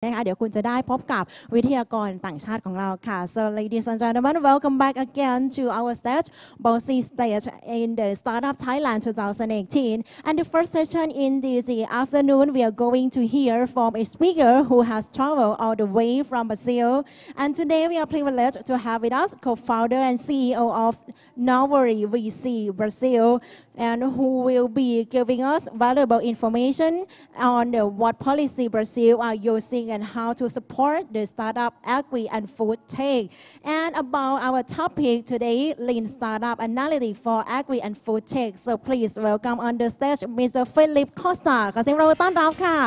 นะคะเดี๋ยวคุณจะได้พบกับวิทยากรต่างชาติของเราค่ะ So ladies and gentlemen, welcome back again to our stage, Bouncy stage in the Startup Thailand 2018. And the first session in this afternoon, we are going to hear from a speaker who has traveled all the way from Brazil. And today we are privileged to have with us co-founder and CEO of Novare.vc Brazil, and who will be giving us valuable information on what policy Brazil are using and how to support the startup, agri and food tech. And about our topic today, lean startup analytics for agri and food tech. So please welcome on the stage Mr. Filipe Costa. ขอเสียงปรบมือต้อนรับค่ะ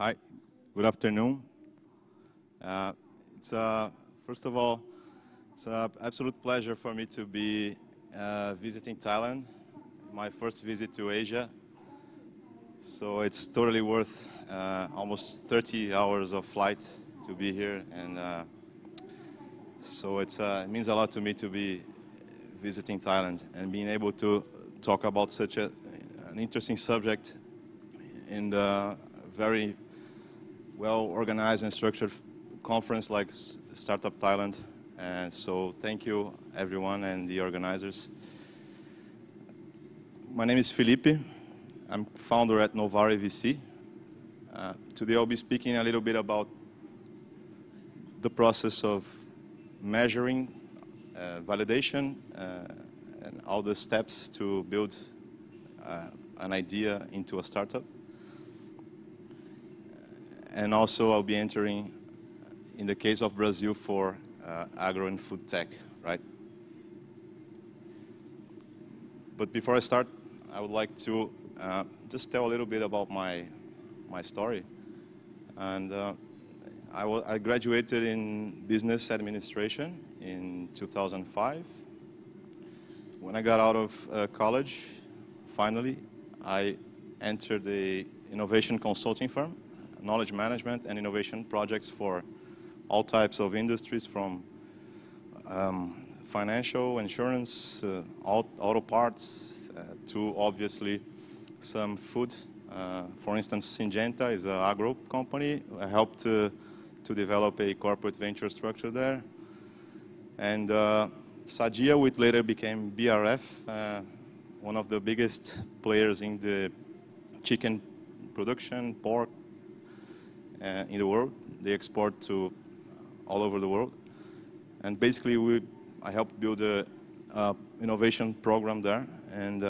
Hi, good afternoon. First of all, it's an absolute pleasure for me to be visiting Thailand, my first visit to Asia. So it's totally worth almost 30 hours of flight to be here, and so it means a lot to me to be visiting Thailand and being able to talk about such an interesting subject in the very well-organized and structured conference like Startup Thailand. And so thank you, everyone, and the organizers. My name is Filipe. I'm founder at Novare.vc. Today I'll be speaking a little bit about the process of measuring, validation, and all the steps to build an idea into a startup. And also I'll be entering, in the case of Brazil, for agro and food tech, right? But before I start, I would like to just tell a little bit about my story. And I graduated in business administration in 2005. When I got out of college, finally, I entered the innovation consulting firm, knowledge management and innovation projects for all types of industries, from financial, insurance, auto parts, to obviously some food. For instance, Syngenta is an agro company. I helped to develop a corporate venture structure there. And Sadia, which later became BRF, one of the biggest players in the chicken production, pork, in the world. They export to all over the world. And basically, I helped build a innovation program there. And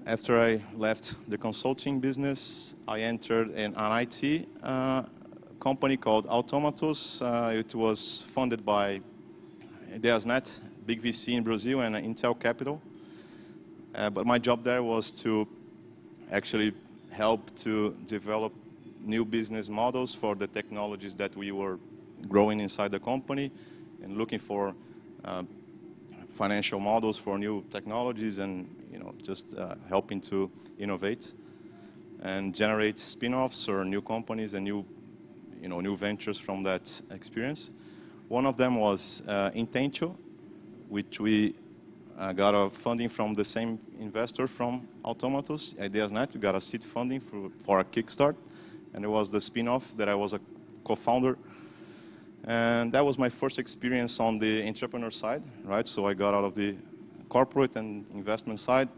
after I left the consulting business, I entered an IT company called Automatos. It was funded by Ideasnet, big VC in Brazil, and Intel Capital. But my job there was to actually help to develop new business models for the technologies that we were growing inside the company, and looking for financial models for new technologies, and just helping to innovate and generate spin-offs or new companies and new ventures from that experience. One of them was Intencho, which we got a funding from the same investor from Automatos, Ideasnet. We got a seed funding for a kickstart. And it was the spin-off that I was a co-founder. And that was my first experience on the entrepreneur side, right? So I got out of the corporate and investment side,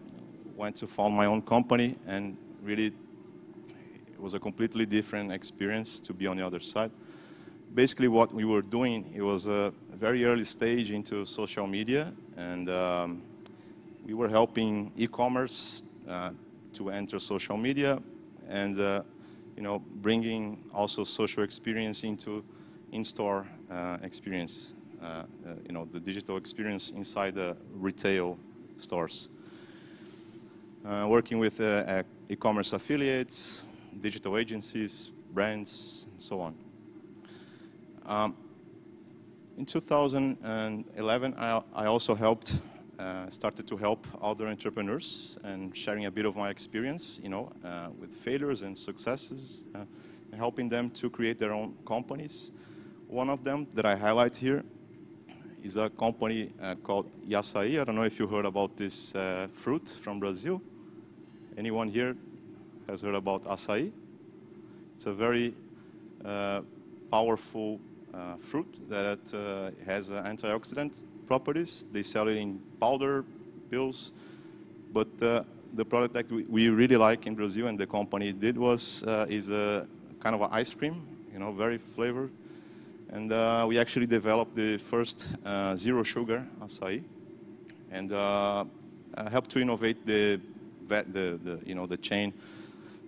went to found my own company, and really it was a completely different experience to be on the other side. Basically what we were doing, it was a very early stage into social media, and we were helping e-commerce to enter social media, and bringing also social experience into in-store experience, the digital experience inside the retail stores. Working with e-commerce affiliates, digital agencies, brands, and so on. In 2011, I also started to help other entrepreneurs and sharing a bit of my experience, with failures and successes, and helping them to create their own companies. One of them that I highlight here is a company called Açaí. I don't know if you heard about this fruit from Brazil. Anyone here has heard about açaí? It's a very powerful fruit that has antioxidant properties. They sell it in powder, pills, but the product that we really like in Brazil and the company did is a kind of an ice cream, you know, very flavored. And we actually developed the first zero sugar açaí, and helped to innovate the chain,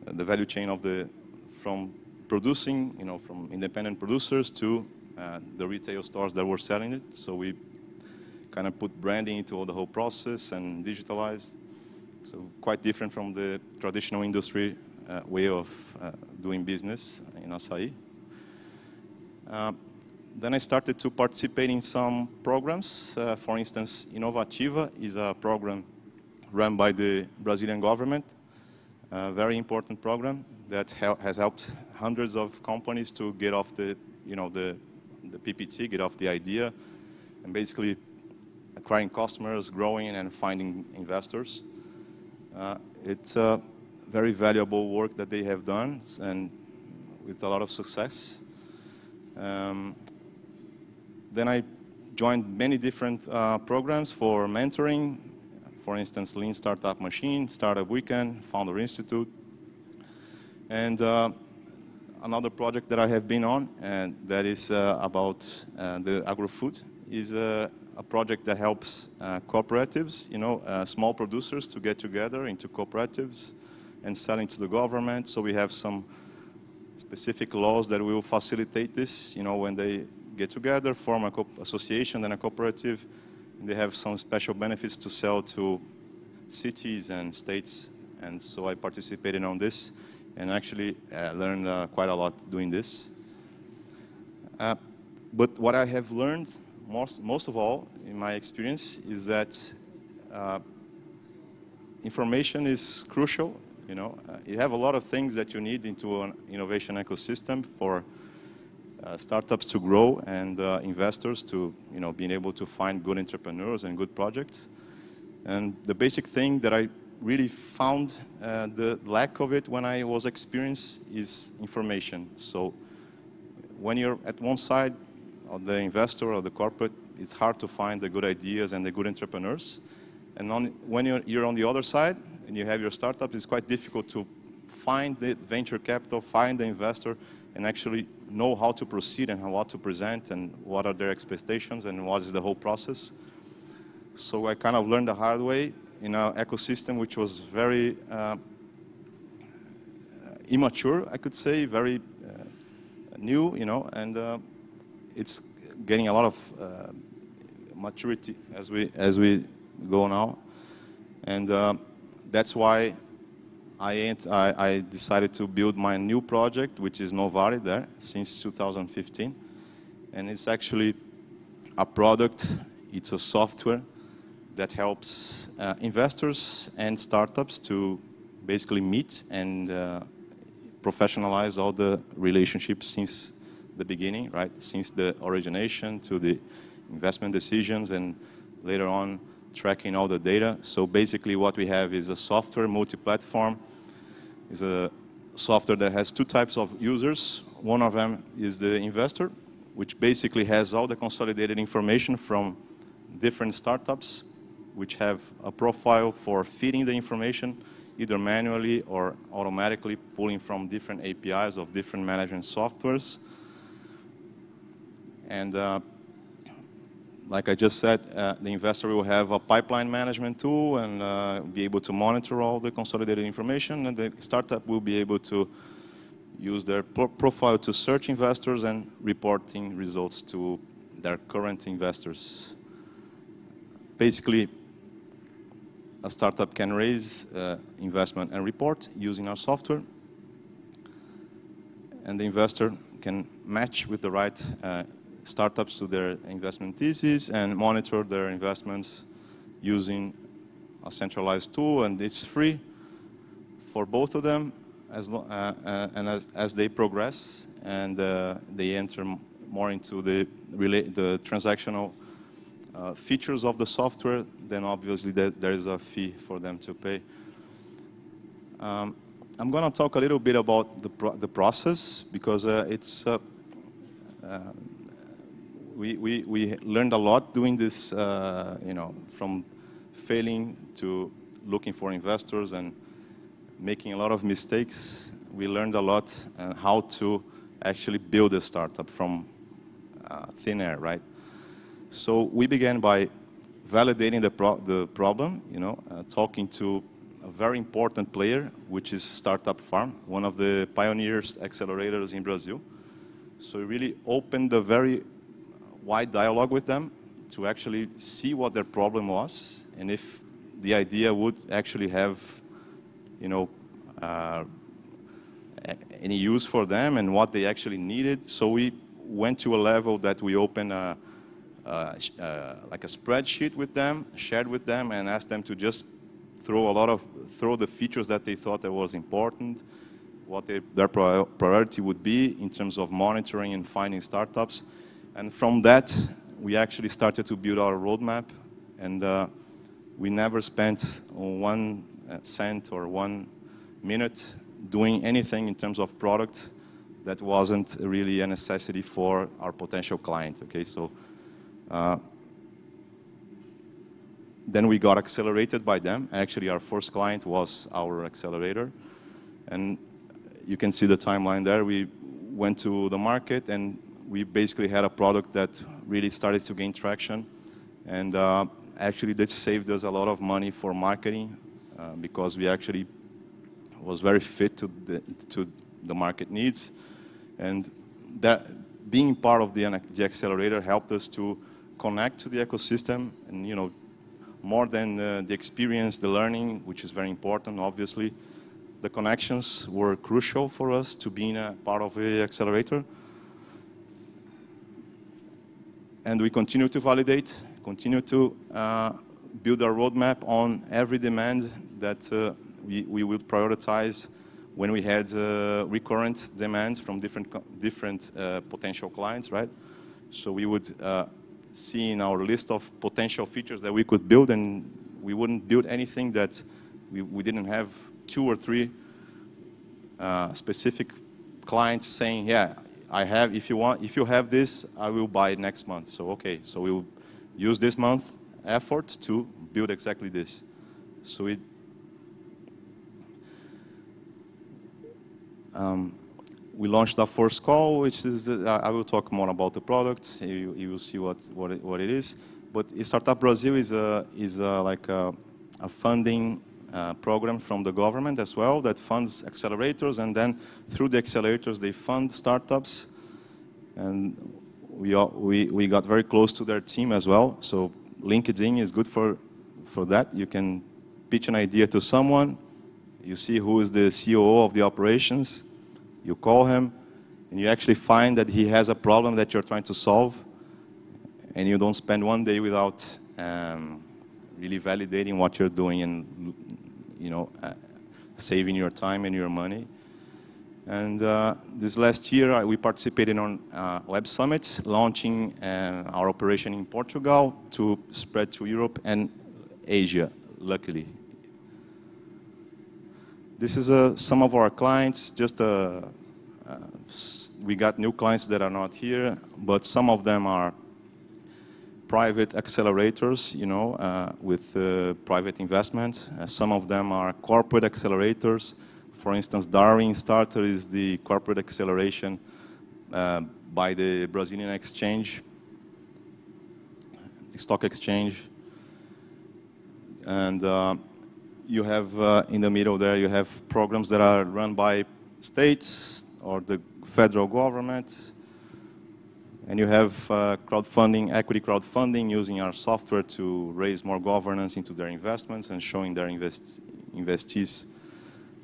the value chain of from producing, you know, from independent producers to the retail stores that were selling it. So we kind of put branding into the whole process and digitalized. So quite different from the traditional industry way of doing business in açaí. Then I started to participate in some programs. For instance, Inovativa is a program run by the Brazilian government, a very important program that has helped hundreds of companies to get off the PPT, get off the idea, and basically acquiring customers, growing, and finding investors. It's a very valuable work that they have done, and with a lot of success. Then I joined many different programs for mentoring. For instance, Lean Startup Machine, Startup Weekend, Founder Institute. And another project that I have been on, and that is about the agro-food, is a project that helps cooperatives, you know, small producers to get together into cooperatives and selling to the government. So we have some specific laws that will facilitate this, you know, when they get together, form a association and a cooperative, and they have some special benefits to sell to cities and states. And so I participated on this and actually learned quite a lot doing this. But what I have learned most of all in my experience is that information is crucial. You know, you have a lot of things that you need into an innovation ecosystem for startups to grow and investors to, you know, being able to find good entrepreneurs and good projects. And the basic thing that I really found the lack of it when I was experienced is information. So when you're at one side of the investor or the corporate, it's hard to find the good ideas and the good entrepreneurs. And when you're on the other side and you have your startup, it's quite difficult to find the venture capital, find the investor, and actually know how to proceed and how to present and what are their expectations and what is the whole process. So I kind of learned the hard way in an ecosystem which was very immature, I could say, very new, you know, and it's getting a lot of maturity as we go now. And that's why I decided to build my new project, which is Novare there, since 2015. And it's actually a product, it's a software that helps investors and startups to basically meet and professionalize all the relationships since the beginning, right? Since the origination to the investment decisions and later on tracking all the data. So basically what we have is a software multi-platform. It's a software that has two types of users. One of them is the investor, which basically has all the consolidated information from different startups, which have a profile for feeding the information, either manually or automatically pulling from different APIs of different management softwares. And like I just said, the investor will have a pipeline management tool and be able to monitor all the consolidated information, and the startup will be able to use their profile to search investors and reporting results to their current investors. Basically, a startup can raise investment and report using our software, and the investor can match with the right startups to their investment thesis and monitor their investments using a centralized tool, and it's free for both of them as they progress and they enter more into the transactional features of the software, then obviously there is a fee for them to pay. I'm going to talk a little bit about the process, because we learned a lot doing this, from failing to looking for investors and making a lot of mistakes. We learned a lot on how to actually build a startup from thin air, right? So we began by validating the problem, talking to a very important player, which is Startup Farm, one of the pioneers accelerators in Brazil. So we really opened a very wide dialogue with them to actually see what their problem was, and if the idea would actually have, any use for them and what they actually needed. So we went to a level that we opened like a spreadsheet with them, shared with them, and asked them to just throw the features that they thought that was important, what their priority would be in terms of monitoring and finding startups. And from that, we actually started to build our roadmap, and we never spent 1 cent or 1 minute doing anything in terms of product that wasn't really a necessity for our potential client. Okay, so then we got accelerated by them. Actually, our first client was our accelerator, and you can see the timeline there. We went to the market, and we basically had a product that really started to gain traction, and actually that saved us a lot of money for marketing, because we actually was very fit to the market needs, and that being part of the accelerator helped us to connect to the ecosystem, and more than the experience, the learning, which is very important, obviously, the connections were crucial for us to being a part of the accelerator. And we continue to validate, continue to build our roadmap on every demand that we would prioritize when we had recurrent demands from different potential clients, right? So we would see in our list of potential features that we could build, and we wouldn't build anything that we didn't have 2 or 3 specific clients saying, yeah, if you have this, I will buy it next month. So okay, so we will use this month effort to build exactly this. So we launched our first call, which is, I will talk more about the product. You will see what it is. But Startup Brazil is like a funding program from the government as well that funds accelerators, and then through the accelerators they fund startups. And we got very close to their team as well. So LinkedIn is good for that. You can pitch an idea to someone. You see who is the CEO of the operations. You call him, and you actually find that he has a problem that you're trying to solve, and you don't spend 1 day without really validating what you're doing and saving your time and your money. And this last year, we participated on Web Summit, launching our operation in Portugal to spread to Europe and Asia, luckily. This is some of our clients. Just we got new clients that are not here, but some of them are private accelerators, with private investments. Some of them are corporate accelerators. For instance, Darwin Starter is the corporate acceleration by the Brazilian stock exchange. And you have in the middle there, you have programs that are run by states or the federal government. And you have crowdfunding, equity crowdfunding, using our software to raise more governance into their investments and showing their investees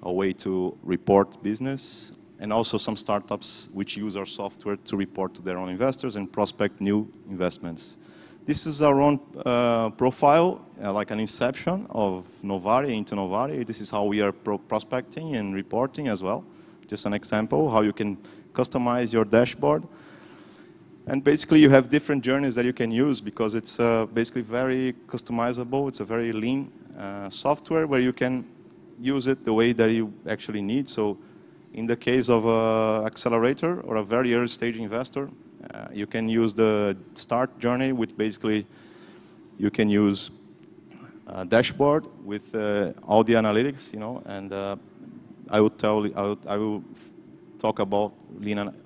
a way to report business. And also some startups which use our software to report to their own investors and prospect new investments. This is our own profile, like an inception of Novare into Novare. This is how we are prospecting and reporting as well. Just an example, how you can customize your dashboard. And basically, you have different journeys that you can use because it's basically very customizable. It's a very lean software where you can use it the way that you actually need. So in the case of an accelerator or a very early stage investor, you can use the start journey with basically, you can use a dashboard with all the analytics, and I will talk about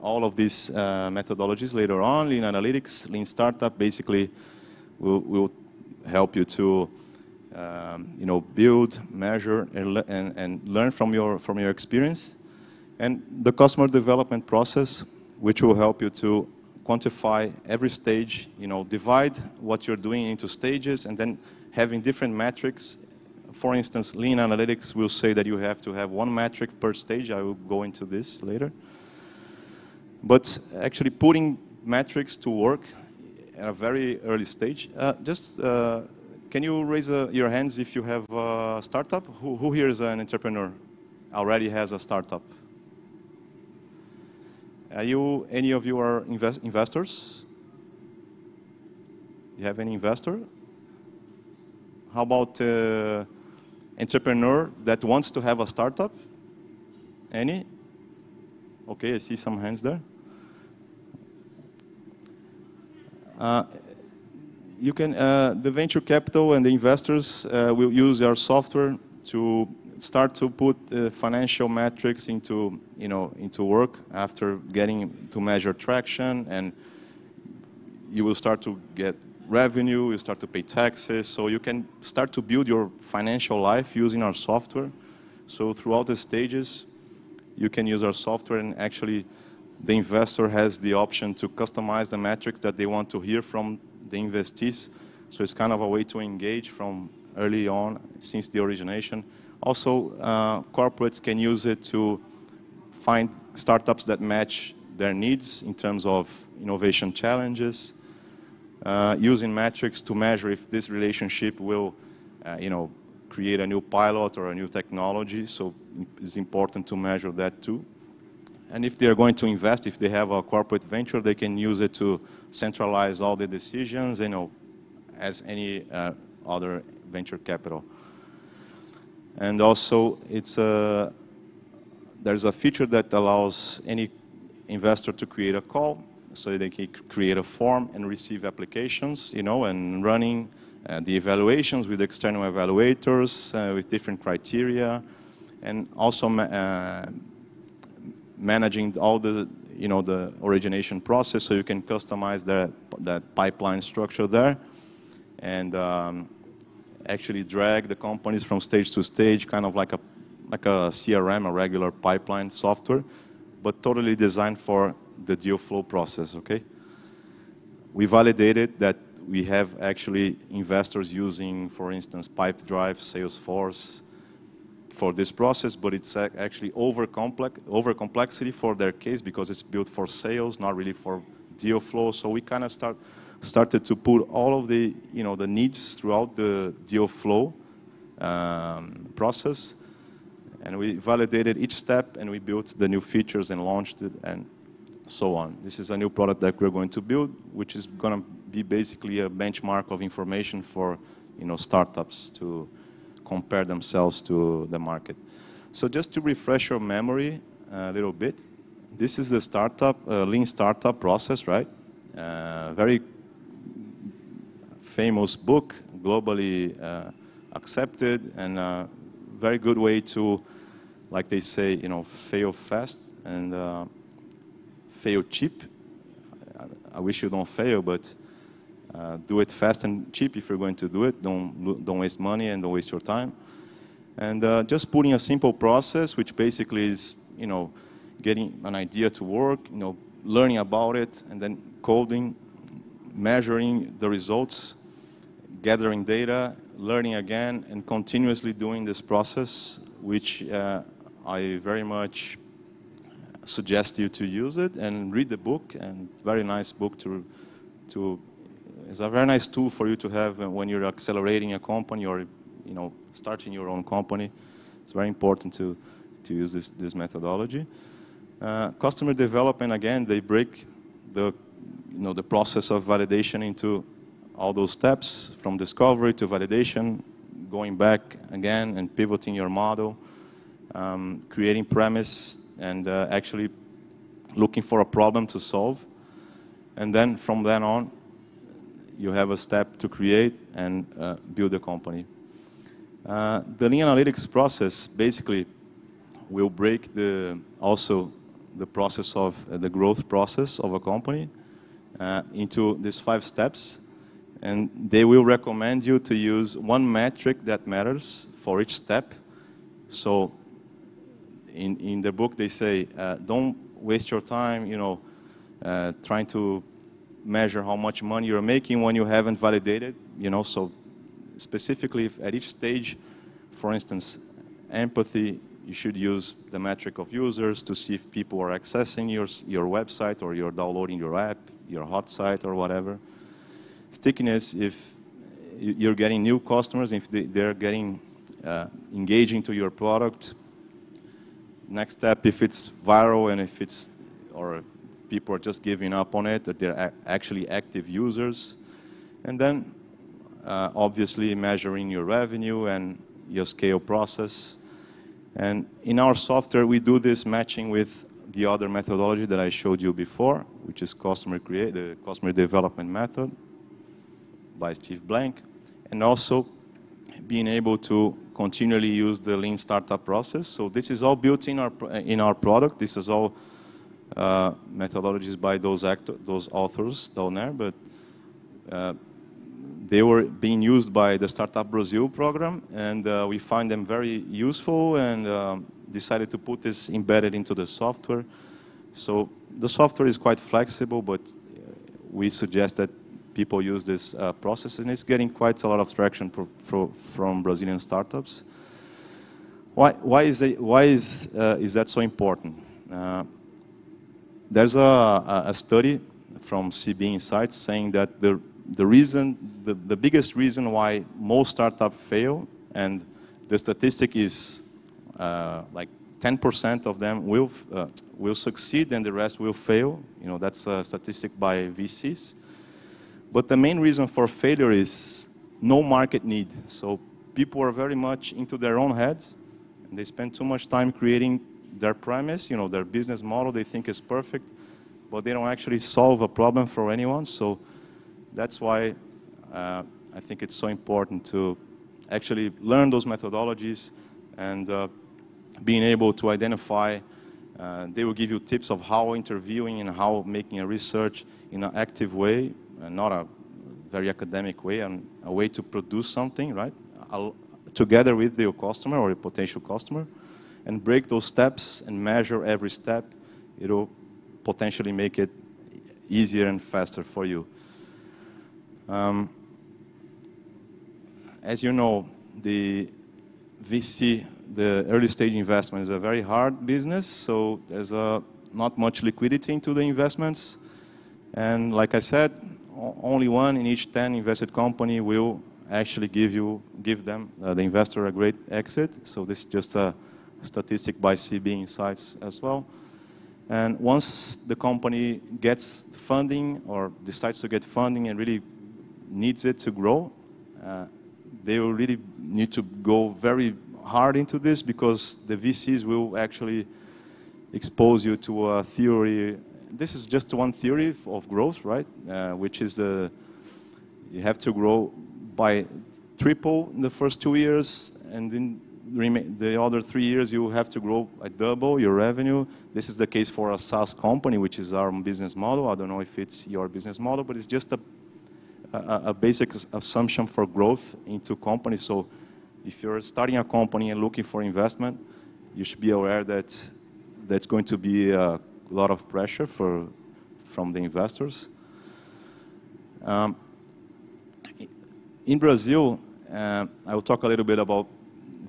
all of these methodologies later on. Lean analytics, lean startup, basically will help you to build, measure, and learn from your experience. And the customer development process, which will help you to quantify every stage, divide what you're doing into stages, and then having different metrics. For instance, lean analytics will say that you have to have one metric per stage. I will go into this later. But actually putting metrics to work at a very early stage. Can you raise your hands if you have a startup? Who here is an entrepreneur? Already has a startup? Any of you are investors? You have any investor? How about entrepreneur that wants to have a startup? Any? Okay, I see some hands there. The venture capital and the investors will use our software to start to put financial metrics into work after getting to measure traction, and you will start to get revenue, you start to pay taxes, so you can start to build your financial life using our software. So throughout the stages, you can use our software, and actually the investor has the option to customize the metrics that they want to hear from the investees. So it's kind of a way to engage from early on since the origination. Also, corporates can use it to find startups that match their needs in terms of innovation challenges, using metrics to measure if this relationship will, create a new pilot or a new technology. So it's important to measure that too. And if they are going to invest, if they have a corporate venture, they can use it to centralize all the decisions, as any other venture capital. And also, there's a feature that allows any investor to create a call, so they can create a form and receive applications, and running the evaluations with external evaluators with different criteria, and also managing all the origination process, so you can customize that pipeline structure there, and actually drag the companies from stage to stage, kind of like a CRM, a regular pipeline software, but totally designed for the deal flow process, okay? We validated that we have actually investors using, for instance, Pipedrive, Salesforce for this process, but it's actually over complexity for their case because it's built for sales, not really for deal flow. So we kind of started to put all of the, the needs throughout the deal flow process, and we validated each step, and we built the new features and launched it, and so on. This is a new product that we're going to build, which is going to be basically a benchmark of information for, startups to compare themselves to the market. So just to refresh your memory a little bit, this is the lean startup process, right? Very famous book, globally accepted, and a very good way to, like they say, fail fast and fail cheap. I wish you don't fail, but do it fast and cheap if you're going to do it. Don't waste money and don't waste your time. And just putting a simple process, which basically is, getting an idea to work, learning about it, and then coding, measuring the results, gathering data, learning again, and continuously doing this process, which I very much suggest you to use it and read the book. And very nice book it's a very nice tool for you to have when you're accelerating a company or starting your own company. It's very important to use this methodology. Customer development, again, they break the the process of validation into all those steps, from discovery to validation, going back again and pivoting your model, creating premise, and actually looking for a problem to solve. And then from then on, you have a step to create and build a company. The lean analytics process basically will break also the process of the growth process of a company into these 5 steps. And they will recommend you to use one metric that matters for each step. So in the book, they say, don't waste your time, trying to measure how much money you're making when you haven't validated, so specifically if at each stage, for instance, empathy, you should use the metric of users to see if people are accessing your website or you're downloading your app, your hot site or whatever. Stickiness, if you're getting new customers, if they're getting engaging to your product. Next step, if it's viral and if people are just giving up on it, that they're actually active users. And then, obviously, measuring your revenue and your scale process. And in our software, we do this matching with the other methodology that I showed you before, which is the customer development method by Steve Blank, and also being able to continually use the lean startup process. So this is all built in our product. This is all methodologies by those authors down there, but they were being used by the Startup Brazil program, and we find them very useful and decided to put this embedded into the software. So the software is quite flexible, but we suggest that people use this process, and it's getting quite a lot of traction from Brazilian startups. Why is that so important? There's a study from CB Insights saying that the biggest reason why most startups fail, and the statistic is like 10% of them will succeed and the rest will fail. That's a statistic by VCs. But the main reason for failure is no market need. So people are very much into their own heads, and they spend too much time creating their premise, their business model they think is perfect, but they don't actually solve a problem for anyone. So that's why I think it's so important to actually learn those methodologies and being able to identify. They will give you tips of how interviewing and how making a research in an active way, and not a very academic way, and a way to produce something, right? Together with your customer or your potential customer, and break those steps and measure every step. It'll potentially make it easier and faster for you. As you know, the VC, the early stage investment, is a very hard business, so there's not much liquidity into the investments. And like I said, only 1 in each 10 invested company will actually give them, the investor, a great exit. So this is just a statistic by CB Insights as well. And once the company gets funding or decides to get funding and really needs it to grow, they will really need to go very hard into this, because the VCs will actually expose you to a theory. This is just one theory of growth, right? Which is you have to grow by triple in the first 2 years, and then the other 3 years you have to grow at double your revenue. This is the case for a SaaS company, which is our business model. I don't know if it's your business model, but it's just a basic assumption for growth into companies. So if you're starting a company and looking for investment, you should be aware that that's going to be a lot of pressure from the investors. In Brazil, I will talk a little bit about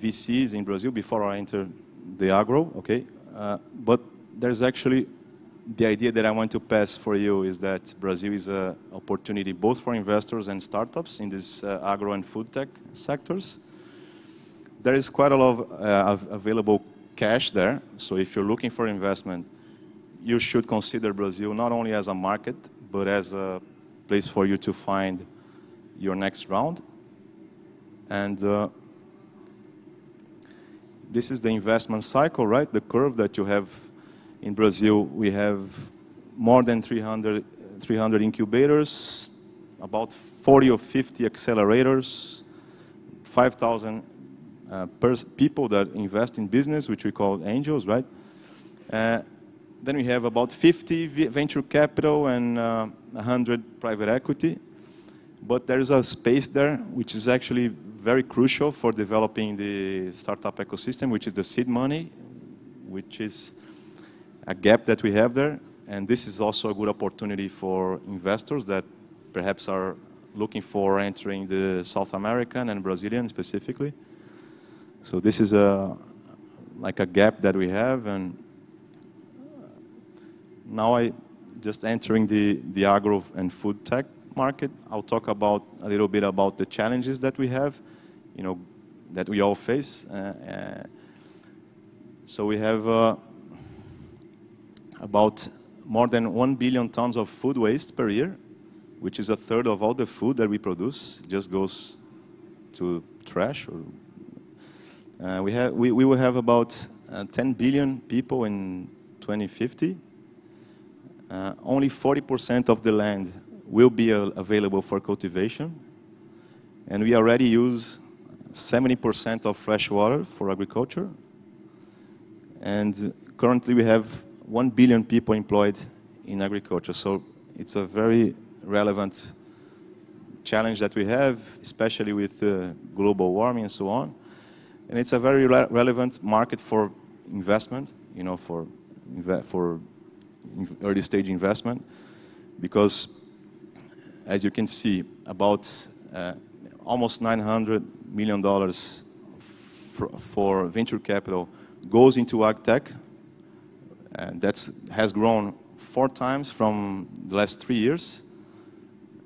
VCs in Brazil before I enter the agro, okay? But there's actually the idea that I want to pass for you is that Brazil is an opportunity both for investors and startups in these agro and food tech sectors. There is quite a lot of available cash there. So if you're looking for investment, you should consider Brazil not only as a market, but as a place for you to find your next round. And this is the investment cycle, right? The curve that you have in Brazil. We have more than 300 incubators, about 40 or 50 accelerators, 5,000 people that invest in business, which we call angels, right? Then we have about 50 venture capital and 100 private equity. But there is a space there which is actually very crucial for developing the startup ecosystem, which is the seed money, which is a gap that we have there. And this is also a good opportunity for investors that perhaps are looking for entering the South American and Brazilian specifically. So this is like a gap that we have. And now I just entering the agro and food tech market. I'll talk about a little bit about the challenges that we have, you know, that we all face. So we have about more than 1 billion tons of food waste per year, which is a third of all the food that we produce. It just goes to trash. Or, we will have about 10 billion people in 2050. Only 40% of the land will be available for cultivation. And we already use 70% of fresh water for agriculture. And currently we have 1 billion people employed in agriculture. So it's a very relevant challenge that we have, especially with global warming and so on. And it's a very relevant market for investment, you know, for early stage investment, because as you can see, about almost $900 million for venture capital goes into ag tech, and that has grown 4 times from the last 3 years.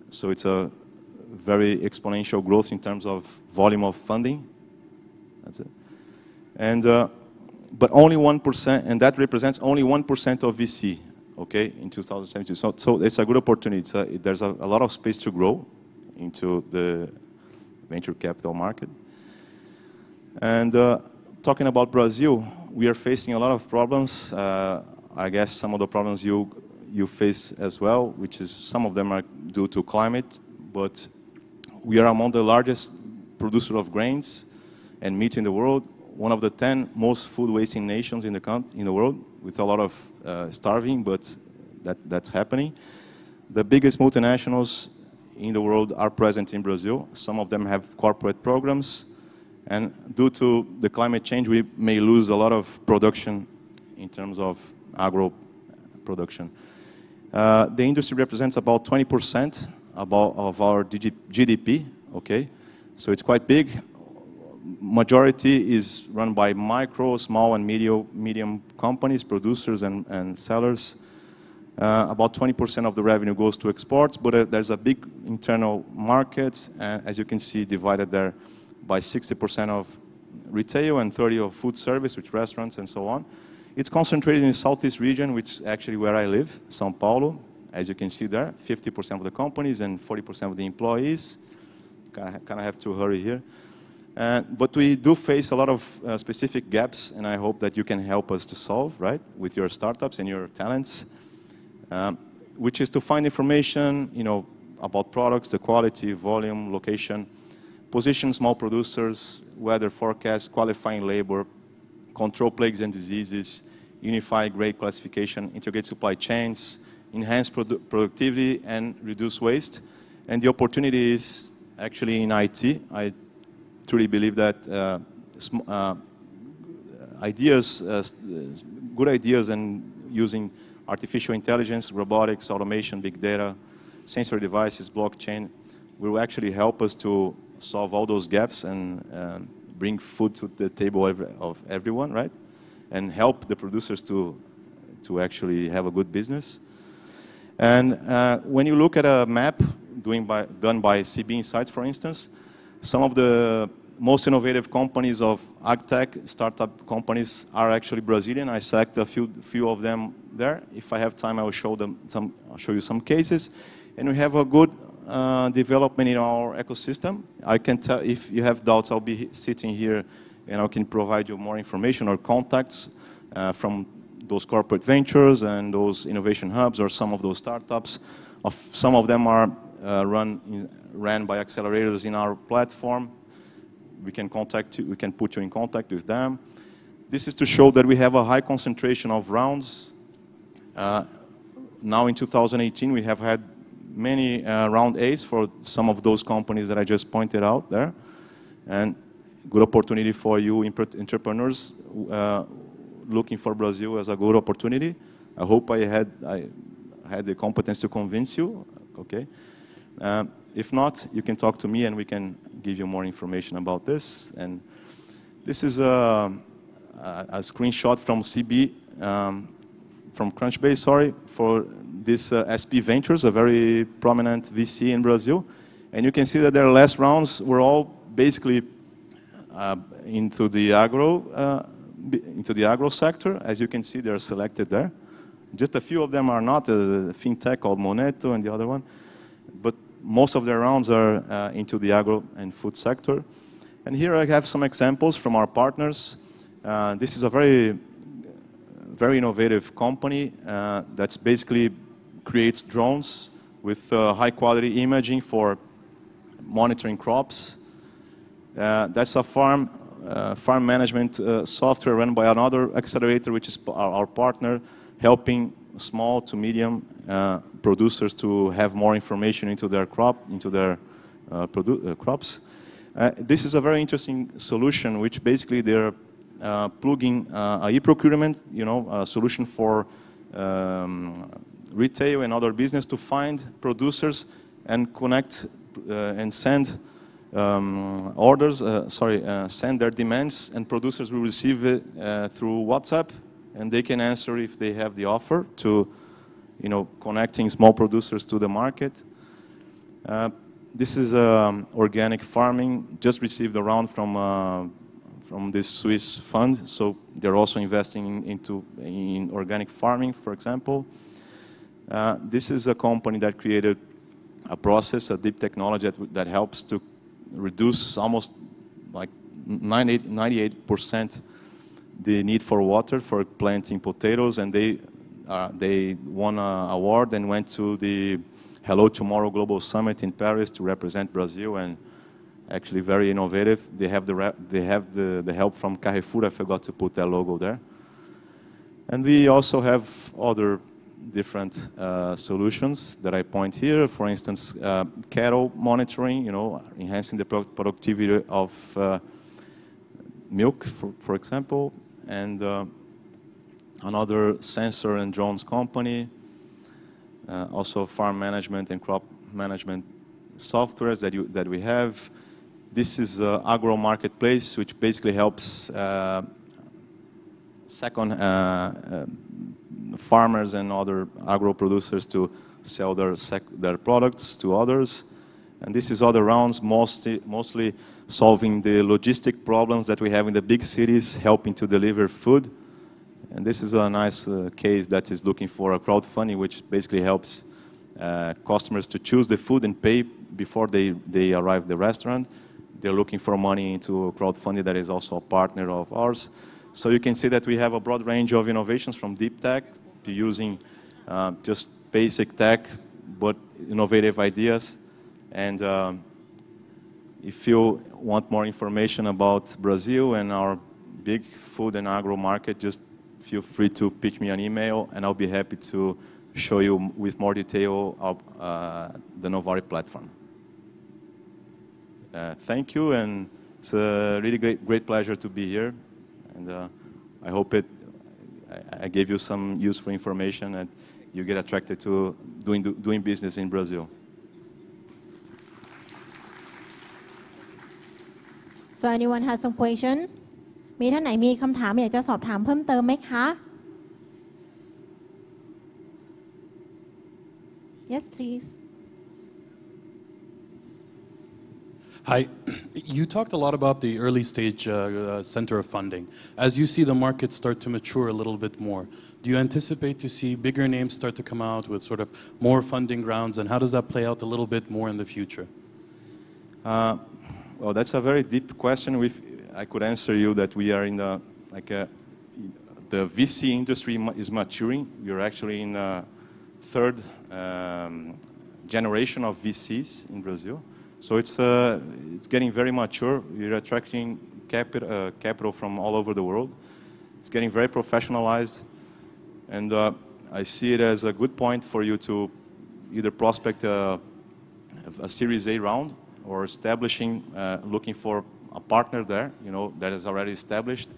So it's a very exponential growth in terms of volume of funding. That's it. And but only 1%, and that represents only 1% of VC, okay, in 2017. So it's a good opportunity. There's a lot of space to grow into the venture capital market. And talking about Brazil, we are facing a lot of problems. I guess some of the problems you face as well, which is some of them are due to climate, but we are among the largest producer of grains and meat in the world, one of the 10 most food wasting nations in the world, with a lot of starving, but that's happening. The biggest multinationals in the world are present in Brazil. Some of them have corporate programs, and due to the climate change, we may lose a lot of production in terms of agro production. The industry represents about 20% of our GDP, okay? So it's quite big. Majority is run by micro, small, and medium companies, producers and sellers. About 20% of the revenue goes to exports, but there's a big internal market, as you can see, divided there by 60% of retail and 30% of food service, which restaurants and so on. It's concentrated in the Southeast region, which is actually where I live, São Paulo, as you can see there, 50% of the companies and 40% of the employees. Kind of have to hurry here. But we do face a lot of specific gaps, and I hope that you can help us to solve, right, with your startups and your talents, which is to find information, you know, about products, the quality, volume, location, position small producers, weather forecasts, qualifying labor, control plagues and diseases, unify grade classification, integrate supply chains, enhance productivity, and reduce waste. And the opportunity is actually in IT. I truly believe that good ideas and using artificial intelligence, robotics, automation, big data, sensor devices, blockchain, will actually help us to solve all those gaps and bring food to the table of everyone, right? And help the producers to actually have a good business. And when you look at a map done by CB Insights, for instance, some of the most innovative companies of agtech, startup companies, are actually Brazilian. I select a few of them there. If I have time, I will I'll show you some cases. And we have a good development in our ecosystem. I can tell, if you have doubts, I'll be sitting here and I can provide you more information or contacts from those corporate ventures and those innovation hubs or some of those startups. Some of them are ran by accelerators in our platform. We can put you in contact with them. This is to show that we have a high concentration of rounds. Now in 2018, we have had many round A's for some of those companies that I just pointed out there. And good opportunity for you entrepreneurs looking for Brazil as a good opportunity. I hope I had the competence to convince you, okay? If not, you can talk to me and we can give you more information about this. And this is a screenshot from CB, from Crunchbase, sorry, for this SP Ventures, a very prominent VC in Brazil. And you can see that their last rounds were all basically into the agro sector. As you can see, they're selected there. Just a few of them are not, a fintech called Moneto and the other one. But most of their rounds are into the agro and food sector. And here I have some examples from our partners. This is a very innovative company that's basically creates drones with high quality imaging for monitoring crops. That's a farm management software run by another accelerator, which is our partner, helping small to medium producers to have more information into their crops. This is a very interesting solution, which basically they're plugging e-procurement, a solution for retail and other business to find producers and connect and send orders, send their demands, and producers will receive it through WhatsApp, and they can answer if they have the offer to, connecting small producers to the market. This is organic farming, just received a round from this Swiss fund, so they're also investing in organic farming, for example. This is a company that created a process, a deep technology that helps to reduce almost like 98% the need for water for planting potatoes, and they won an award and went to the Hello Tomorrow Global Summit in Paris to represent Brazil, and actually very innovative. They have the help from Carrefour. I forgot to put that logo there. And we also have other different solutions that I point here. For instance, cattle monitoring, enhancing the productivity of milk, for example, and another sensor and drones company, also farm management and crop management softwares that we have. This is Agro Marketplace, which basically helps farmers and other agro producers to sell their products to others. And this is other rounds, mostly solving the logistic problems that we have in the big cities, helping to deliver food. And this is a nice case that is looking for a crowdfunding, which basically helps customers to choose the food and pay before they arrive at the restaurant. They're looking for money into crowdfunding that is also a partner of ours. So you can see that we have a broad range of innovations from deep tech to using just basic tech, but innovative ideas. And if you want more information about Brazil and our big food and agro market, just feel free to pitch me an email, and I'll be happy to show you with more detail of the Novare platform. Thank you, and it's a really great pleasure to be here. And I hope I gave you some useful information and you get attracted to doing business in Brazil. So anyone has some question? มีท่านไหนมีคำถามอยากจะสอบถามเพิ่มเติมไหมคะ Yes, please. Hi, You talked a lot about the early stage center of funding. As you see the market start to mature a little bit more, do you anticipate to see bigger names start to come out with sort of more funding rounds, and how does that play out a little bit more in the future? Well, that's a very deep question. I could answer you that we are in the the VC industry is maturing. We're actually in the third generation of VCs in Brazil. So it's getting very mature. We're attracting capital from all over the world. It's getting very professionalized, and I see it as a good point for you to either prospect a Series A round or looking for a partner there, that is already established,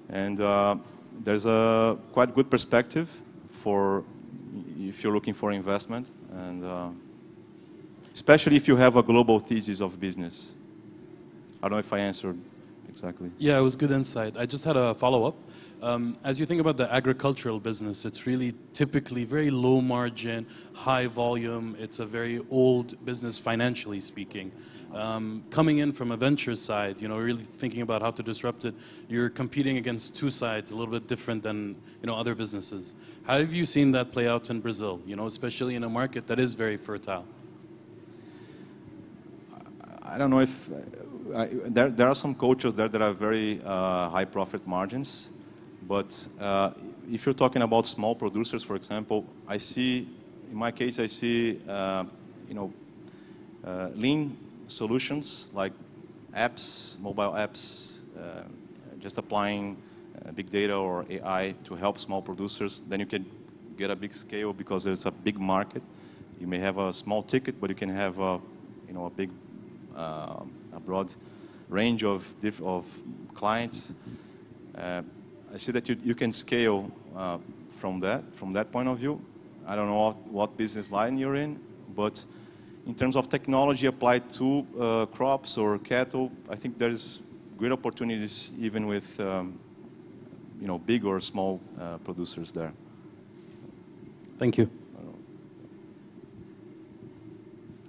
and there's a quite good perspective for if you're looking for investment, and especially if you have a global thesis of business. I don't know if I answered exactly. Yeah, it was good insight. I just had a follow-up. As you think about the agricultural business, it's really typically very low margin, high volume. It's a very old business financially speaking. Coming in from a venture side, really thinking about how to disrupt it, you're competing against two sides, a little bit different than other businesses. How have you seen that play out in Brazil, especially in a market that is very fertile? I don't know if there are some cultures there that are very high profit margins, but if you're talking about small producers, for example, in my case, I see lean solutions like apps, mobile apps, just applying big data or AI to help small producers. Then you can get a big scale because it's a big market. You may have a small ticket, but you can have a big, a broad range of clients. I see that you can scale from that point of view. I don't know what business line you're in, but in terms of technology applied to crops or cattle, I think there's great opportunities even with big or small producers there. Thank you.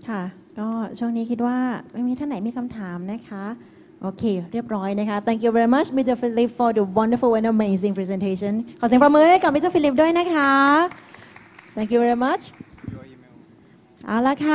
ค่ะก็ช่วงนี้คิดว่าไม่มีท่านไหนมีคำถามนะคะโอเคเรียบร้อยนะคะ Thank you very much Mr. Philip for the wonderful and amazing presentation ขอเสียงปรบมือให้กับ Mr. Philip ด้วยนะคะ Thank you very much เอาละค่ะ